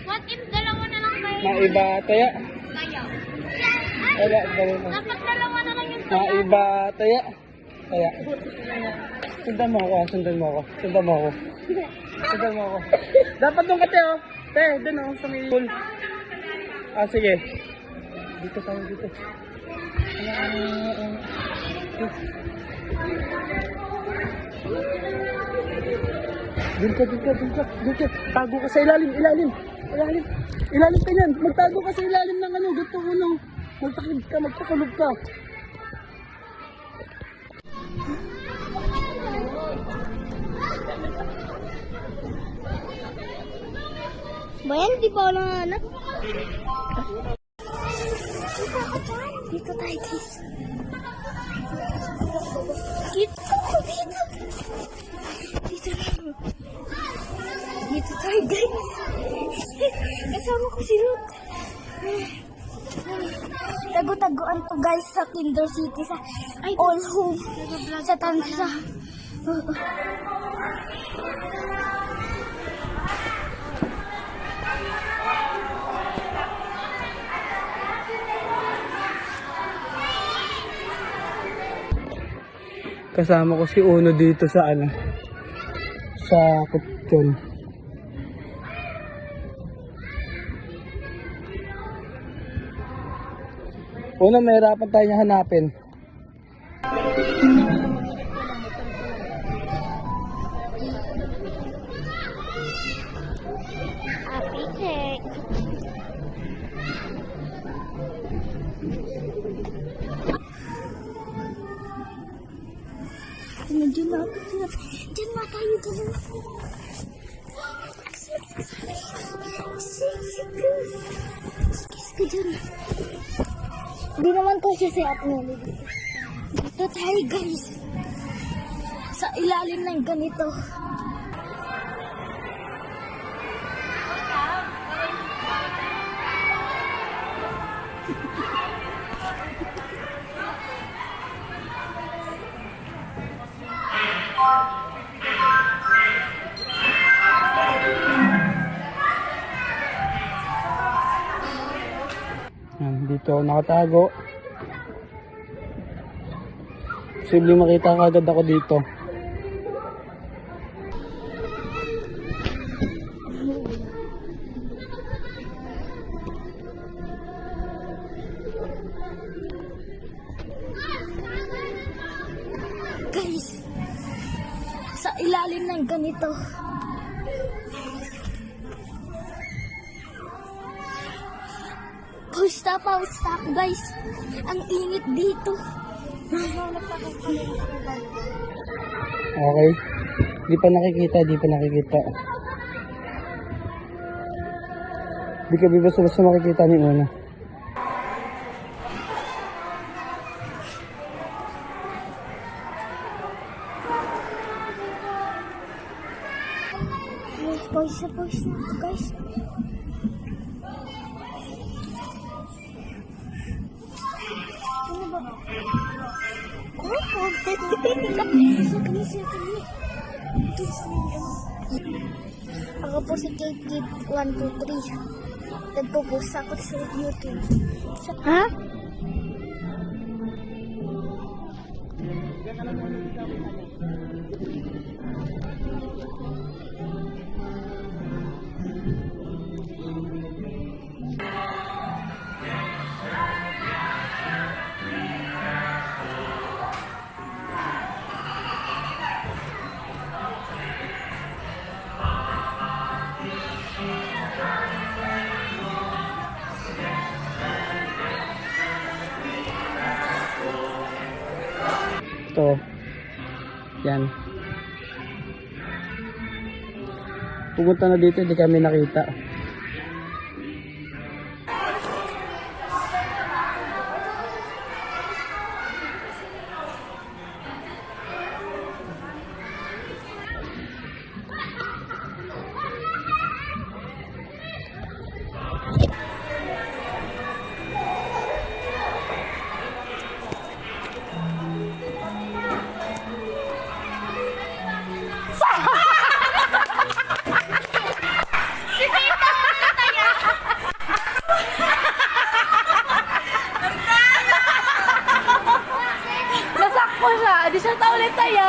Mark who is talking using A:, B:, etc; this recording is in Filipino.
A: What if dalawa na lang kayo?
B: Maiba taya.
A: Kaya.
B: Wala, dalawa.
A: Dapat dalawa na lang yung
B: Maiba taya. Taya. Sundan mo ako, sundan mo ako. Sundan mo ako. Sundan mo ako. Dapat doon ka, te, oh. Te, doon, oh, sa may pool. Ah, sige. Dito tayo, dito. Doon ka, doon ka, doon ka, doon ka. Tago ka sa ilalim, ilalim. Ilalim. Ilalim ka yan. Magtago ka sa ilalim ng ano. Dito ko nang magtakid ka, magtakulog ka.
A: Bayan, di ba wala nga anak? Dito tayo, guys. Dito tayo. Dito tayo, guys. Kasama ko si Ruth. Tago-taguan to, guys, sa Kinder City, sa All Home. Sa Tansa.
B: Kasama ko si Uno dito sa ano, sa Kutyon. Uno, may hirapan tayo niya hanapin.
A: Happy cake. Diyan na ako. Diyan na tayo dalawa. Kiss ka dyan. Hindi naman to siya si Ate Nelly. Dito tayo, guys. Sa ilalim ng ganito.
B: Dito ako nakatago. Posible makita kagad ako dito.
A: Guys, sa ilalim ng ganito. Pawis na ako, guys. Ang init dito.
B: Okay. Di pa nakikita, di pa nakikita. Di ka basta makikita ni Uno.
A: Pawis na ako, guys. Ako po si Kate Kid 123. Nagpo-post ako sa YouTube. Ha?
B: Ito. Yan. Pumunta na dito, hindi kami nakita.
A: Si Tita!
C: Wala, di siya ulit tayo.